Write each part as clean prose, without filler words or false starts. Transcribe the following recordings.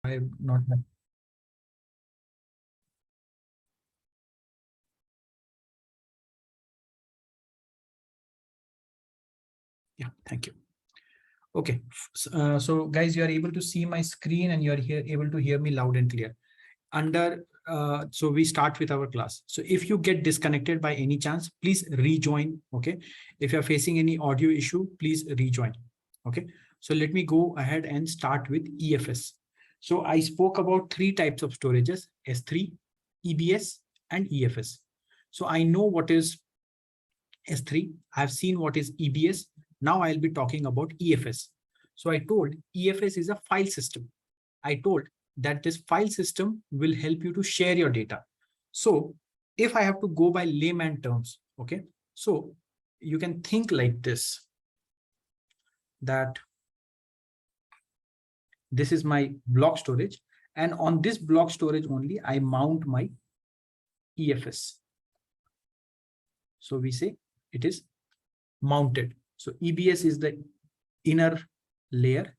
I'm not. Yeah, thank you. Okay, so guys, you are able to see my screen and you are here able to hear me loud and clear. So we start with our class. So if you get disconnected by any chance, please rejoin. Okay, if you're facing any audio issue, please rejoin. Okay, so let me go ahead and start with EFS. So I spoke about 3 types of storages: S3, EBS, and EFS. So I know what is S3. I've seen what is EBS. Now I'll be talking about EFS. So I told EFS is a file system. I told that this file system will help you to share your data. So if I have to go by layman terms, okay, so you can think like this, that this is my block storage, and on this block storage only I mount my EFS. So we say it is mounted. So EBS is the inner layer,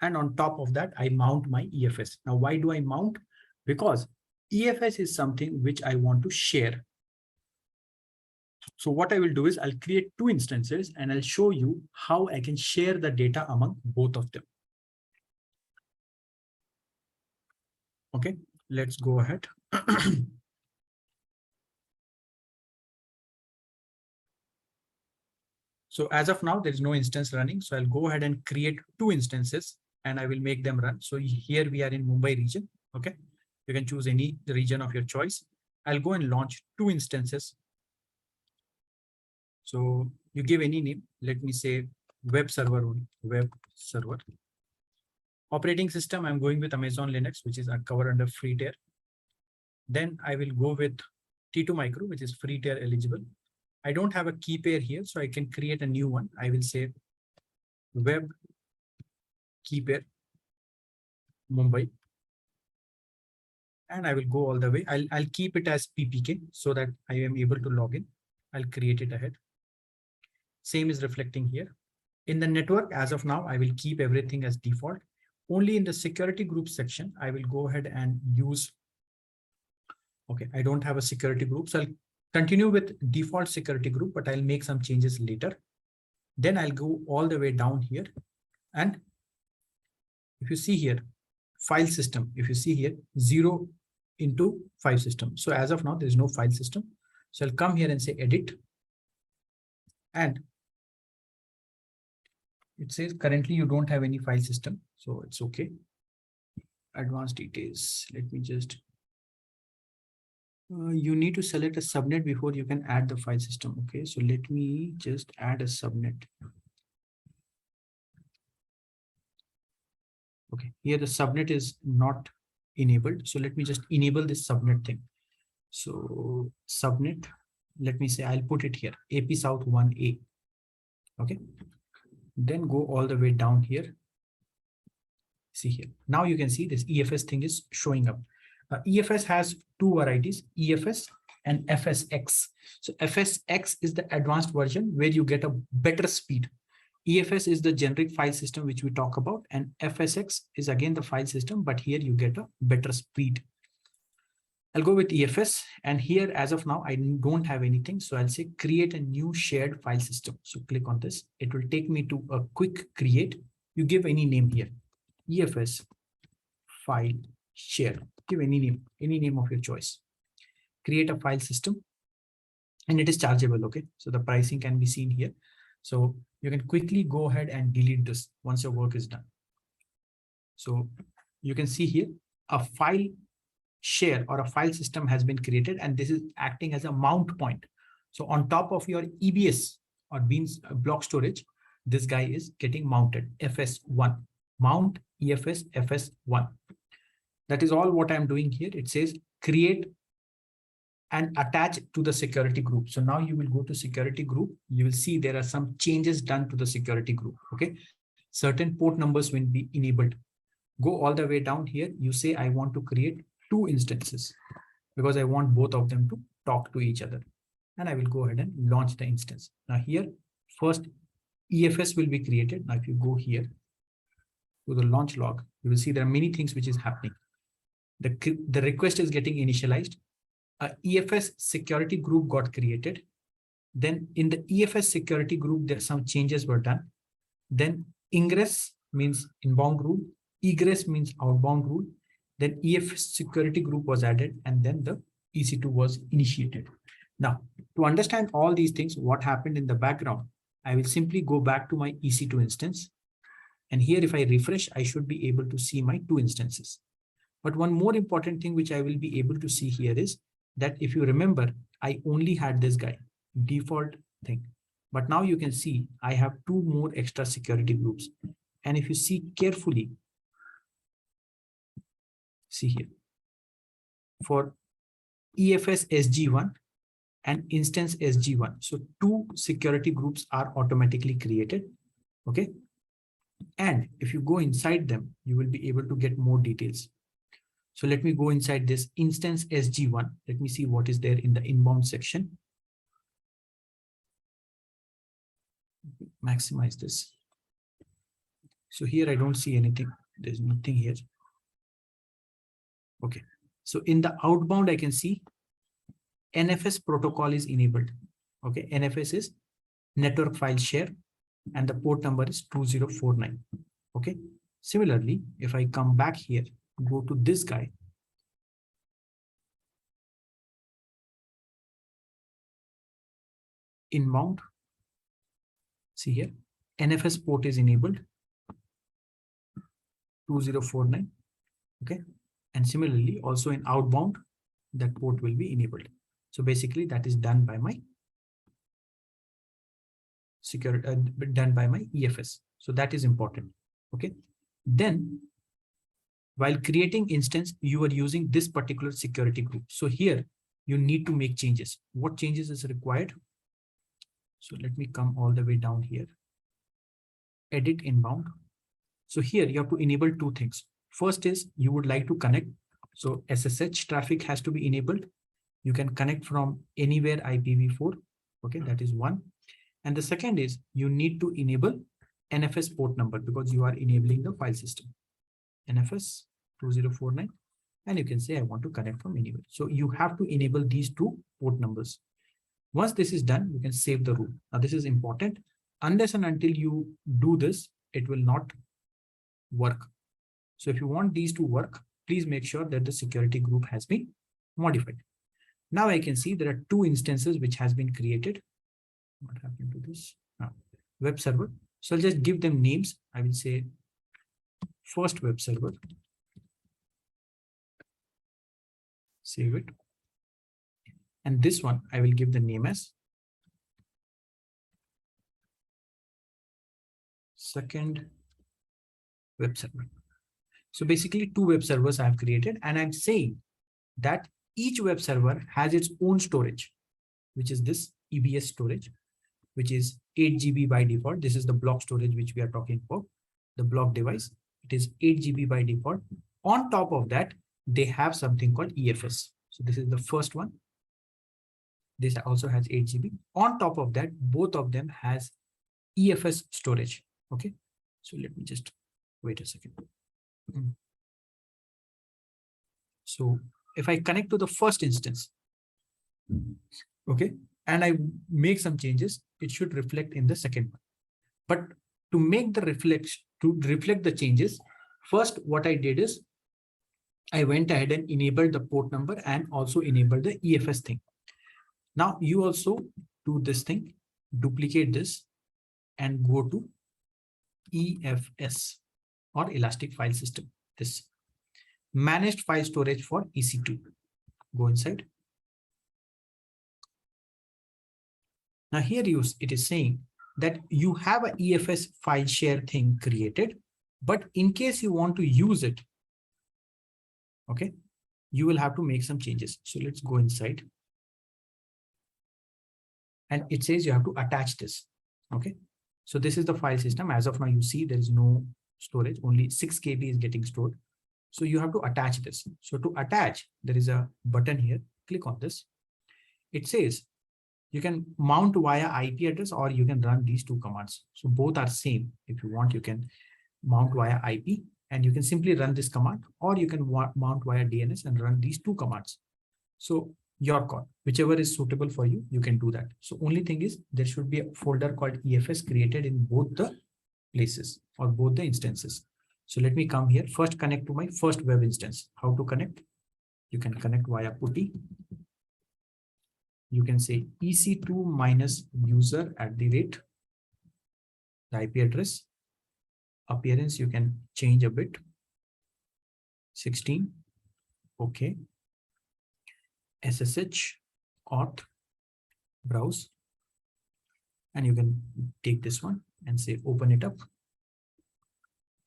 and on top of that I mount my EFS. Now why do I mount? Because EFS is something which I want to share. So what I will do is I'll create 2 instances and I'll show you how I can share the data among both of them. Okay, let's go ahead. So as of now, there is no instance running. So I'll go ahead and create 2 instances and I will make them run. So here we are in Mumbai region. Okay, you can choose any region of your choice. I'll go and launch 2 instances. So you give any name. Let me say web server, web server. Operating system, I'm going with Amazon Linux, which is covered under free tier. Then I will go with T2 Micro, which is free tier eligible. I don't have a key pair here, so I can create a new one. I will say web key pair Mumbai. And I will go all the way. I'll keep it as PPK so that I am able to log in. I'll create it ahead. Same is reflecting here. In the network, as of now, I will keep everything as default. Only in the security group section, I will go ahead and use. Okay, I don't have a security group, so I'll continue with default security group, but I'll make some changes later. Then I'll go all the way down here. And if you see here, file system, if you see here, 0 into file system. So as of now, there is no file system. So I'll come here and say edit. And it says currently you don't have any file system. So it's okay. Advanced details. Let me just. You need to select a subnet before you can add the file system. Okay, so let me just add a subnet. Okay, here the subnet is not enabled. So let me just enable this subnet thing. So subnet, let me say I'll put it here, AP South 1A. Okay, then go all the way down here. See here. Now you can see this EFS thing is showing up. EFS has 2 varieties, EFS and FSX. So FSX is the advanced version where you get a better speed. EFS is the generic file system which we talk about, and FSX is again the file system, but here you get a better speed. I'll go with EFS, and here as of now I don't have anything, so I'll say create a new shared file system. So click on this. It will take me to a quick create. You give any name here, EFS file share. Give any name of your choice. Create a file system, and it is chargeable. Okay, so the pricing can be seen here. So you can quickly go ahead and delete this once your work is done. So you can see here a file share or a file system has been created, and this is acting as a mount point. So on top of your EBS or Beans block storage, this guy is getting mounted. FS1 mount EFS FS1. That is all what I'm doing here. It says create and attach to the security group. So now you will go to security group. You will see there are some changes done to the security group. Okay, certain port numbers will be enabled. Go all the way down here. You say I want to create 2 instances because I want both of them to talk to each other. And I will go ahead and launch the instance. Now here, first EFS will be created. Now if you go here, to the launch log, you will see there are many things which is happening. The request is getting initialized. A EFS security group got created. Then in the EFS security group, there some changes were done. Then ingress means inbound rule, egress means outbound rule. Then EFS security group was added, and then the EC2 was initiated. Now, to understand all these things, what happened in the background, I will simply go back to my EC2 instance. And here, if I refresh, I should be able to see my 2 instances. But one more important thing which I will be able to see here is that if you remember, I only had this guy, default thing. But now you can see I have 2 more extra security groups. And if you see carefully, see here, for EFS SG1 and instance SG1. So 2 security groups are automatically created. Okay. And if you go inside them, you will be able to get more details. So let me go inside this instance SG1. Let me see what is there in the inbound section. Maximize this. So here I don't see anything. There's nothing here. Okay. So in the outbound, I can see NFS protocol is enabled. Okay. NFS is network file share, and the port number is 2049. Okay. Similarly, if I come back here, go to this guy. Inbound. See here, NFS port is enabled 2049. Okay. And similarly, also in outbound, that port will be enabled. So basically that is done by my done by my EFS. So that is important. Okay. Then while creating instance, you are using this particular security group. So here you need to make changes. What changes is required? So let me come all the way down here. Edit inbound. So here you have to enable 2 things. First is you would like to connect. So SSH traffic has to be enabled. You can connect from anywhere IPv4. Okay, that is one. And the second is you need to enable NFS port number because you are enabling the file system. NFS 2049. And you can say, I want to connect from anywhere. So you have to enable these 2 port numbers. Once this is done, you can save the rule. Now this is important. Unless and until you do this, it will not work. So if you want these to work, please make sure that the security group has been modified. Now I can see there are 2 instances which has been created. What happened to this? Web server. So I'll just give them names. I will say first web server. Save it. And this one, I will give the name as second web server. So basically 2 web servers I have created, and I'm saying that each web server has its own storage, which is this EBS storage, which is 8 GB by default. This is the block storage which we are talking about, the block device. It is 8 GB by default. On top of that, they have something called EFS. So this is the first one. This also has 8 GB. On top of that, both of them has EFS storage. Okay. So let me just wait a second. So if I connect to the first instance, okay, and I make some changes, it should reflect in the second one. But to make the reflect the changes, first what I did is I went ahead and enabled the port number and also enabled the EFS thing. Now you also do this thing, duplicate this and go to EFS or Elastic File System. This managed file storage for EC2. Go inside. Now here it is saying that you have a EFS file share thing created, but in case you want to use it, okay, you will have to make some changes. So let's go inside. And it says you have to attach this. Okay. So this is the file system. As of now, you see there is no storage, only 6 KB is getting stored. So you have to attach this. So to attach, there is a button here. Click on this. It says you can mount via IP address or you can run these 2 commands. So both are same. If you want, you can mount via IP, and you can simply run this command, or you can mount via DNS and run these two commands. So your call, whichever is suitable for you, you can do that. So only thing is there should be a folder called EFS created in both the places or both the instances. So let me come here. First, connect to my first web instance. How to connect? You can connect via PuTTY. You can say EC2 minus user @ the IP address. Appearance, you can change a bit. 16. Okay. SSH auth browse. And you can take this one and say open it up.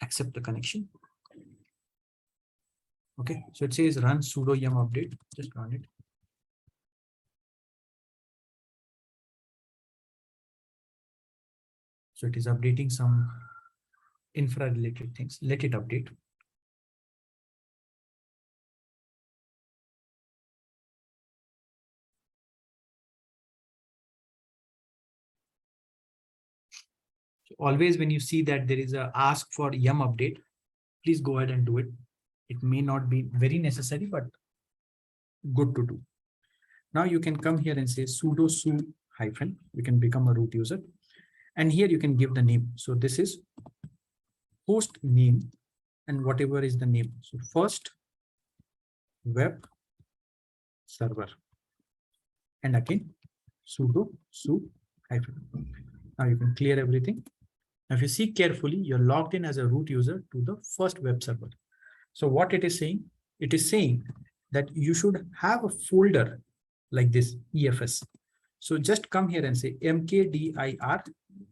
Accept the connection. Okay, so it says run sudo yum update. Just run it. So it is updating some infra related things. Let it update. So always when you see that there is a ask for yum update, please go ahead and do it. It may not be very necessary, but good to do. Now you can come here and say sudo su hyphen. You can become a root user. And here you can give the name. So this is host name and whatever is the name. So first web server. And again, sudo su hyphen. Now you can clear everything. Now if you see carefully, you're logged in as a root user to the first web server. So what it is saying that you should have a folder like this EFS. So just come here and say mkdir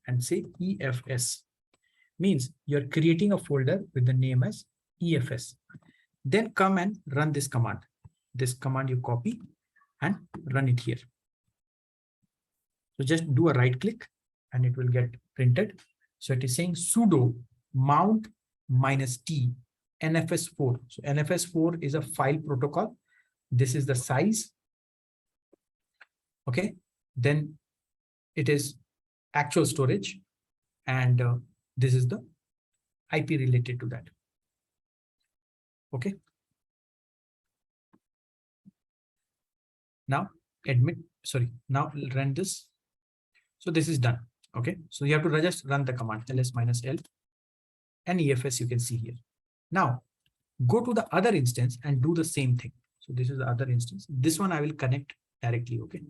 and say EFS. Means you're creating a folder with the name as EFS. Then come and run this command. This command you copy and run it here. So just do a right click and it will get printed. So it is saying sudo mount -t NFS4. So NFS4 is a file protocol. This is the size. Okay. Then it is actual storage. And this is the IP related to that. Okay. Now now run this. So this is done. Okay. So you have to just run the command ls-l and EFS you can see here. Now go to the other instance and do the same thing. So this is the other instance. This one I will connect directly. Okay.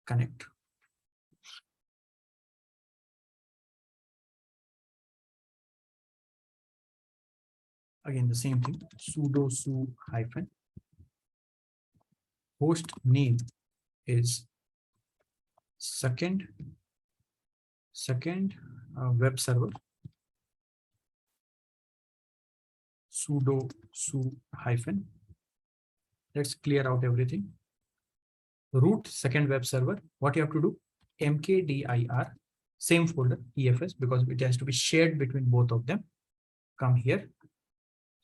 Connect. Again, the same thing, sudo su hyphen. Host name is second web server. Sudo su hyphen. Let's clear out everything. Root second web server. What you have to do? mkdir, same folder, EFS, because it has to be shared between both of them. Come here,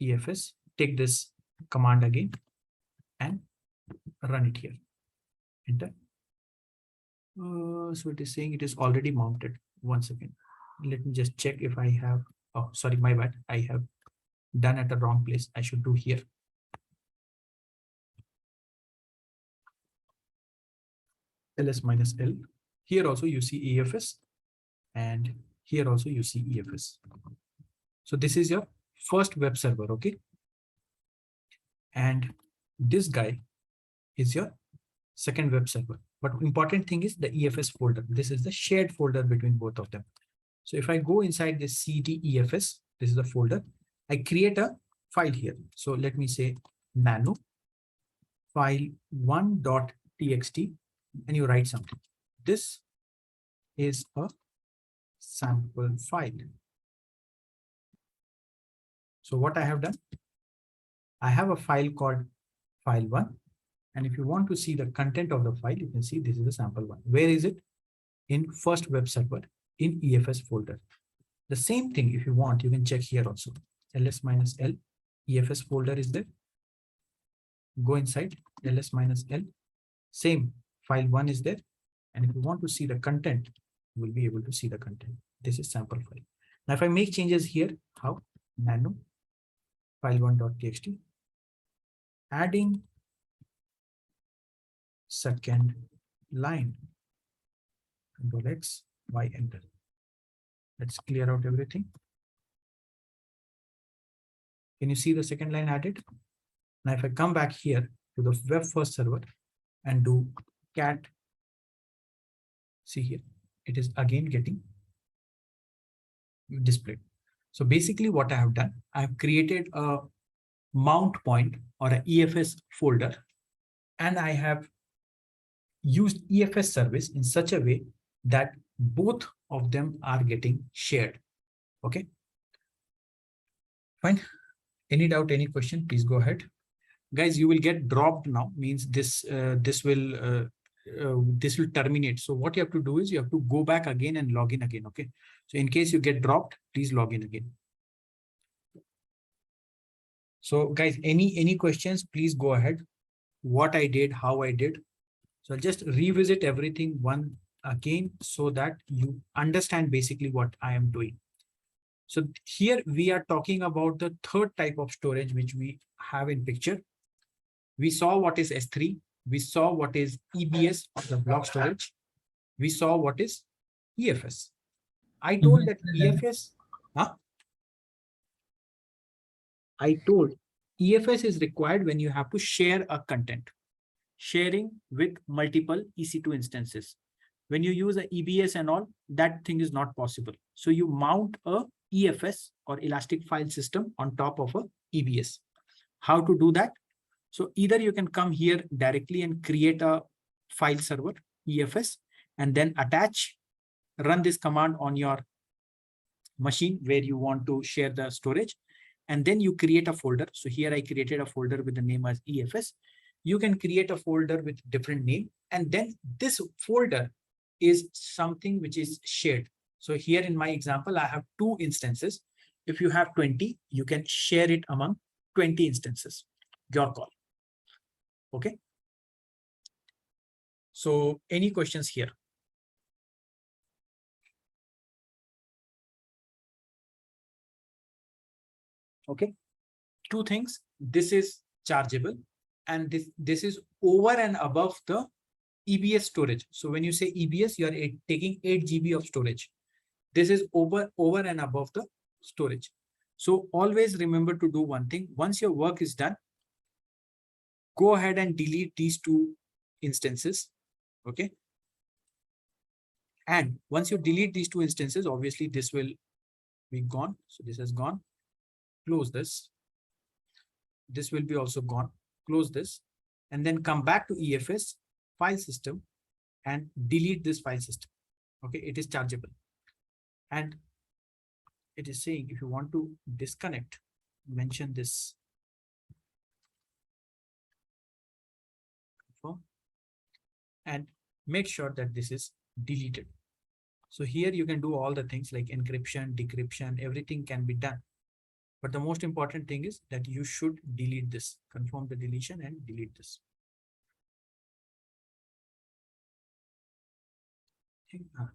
EFS, take this command again and run it here. Enter. So it is saying it is already mounted. Once again, let me just check if I have, oh, sorry, my bad. I have done at the wrong place. I should do here. ls-l. Here also you see EFS and here also you see EFS. So this is your first web server. Okay. And this guy is your second web server. But important thing is the EFS folder. This is the shared folder between both of them. So if I go inside this cd EFS, this is the folder. I create a file here. So let me say nano file 1.txt and you write something. This is a sample file. So what I have done, I have a file called file1. And if you want to see the content of the file, you can see this is a sample one. Where is it? In first web server in EFS folder. The same thing, if you want, you can check here also. ls-l, EFS folder is there. Go inside ls-l, same file1 is there. And if you want to see the content, you will be able to see the content. This is sample file. Now, if I make changes here, how? Nano file1.txt, adding second line, Control X, Y, enter. Let's clear out everything. Can you see the second line added? Now, if I come back here to the web first server and do cat, see here, it is again getting displayed. So basically what I have done, I have created a mount point or an EFS folder, and I have used EFS service in such a way that both of them are getting shared. Okay, fine. Any doubt, any question, please go ahead. Guys, you will get dropped now, means this will terminate. So what you have to do is you have to go back again and log in again. Okay, so in case you get dropped, please log in again. So guys, any questions, please go ahead. What I did, how I did. So I'll just revisit everything one again so that you understand basically what I am doing. So here we are talking about the third type of storage which we have in picture. We saw what is S3. We saw what is EBS, or the block storage. We saw what is EFS. I told that EFS, I told EFS is required when you have to share a content, sharing with multiple EC2 instances. When you use a EBS and all, that thing is not possible. So you mount a EFS or elastic file system on top of a EBS. How to do that? So either you can come here directly and create a file server, EFS, and then attach, run this command on your machine where you want to share the storage, and then you create a folder. So here I created a folder with the name as EFS. You can create a folder with different name, and then this folder is something which is shared. So here in my example, I have 2 instances. If you have 20, you can share it among 20 instances. Your call. Okay. So any questions here? Okay. 2 things. This is chargeable, and this is over and above the EBS storage. So when you say EBS, you are taking 8 GB of storage. This is over and above the storage. So always remember to do one thing. Once your work is done, go ahead and delete these 2 instances. Okay. And once you delete these 2 instances, obviously this will be gone. So this has gone. Close this. This will be also gone. Close this, and then come back to EFS file system and delete this file system. Okay, it is chargeable. And it is saying if you want to disconnect, mention this. Confirm. And make sure that this is deleted. So here you can do all the things like encryption, decryption, everything can be done. But the most important thing is that you should delete this. Confirm the deletion and delete this.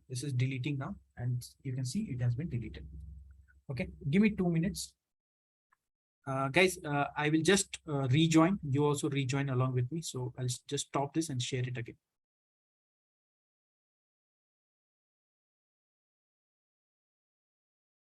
This is deleting now, and you can see it has been deleted. Okay, give me 2 minutes. Guys, I will just rejoin. You also rejoin along with me. So I'll just stop this and share it again.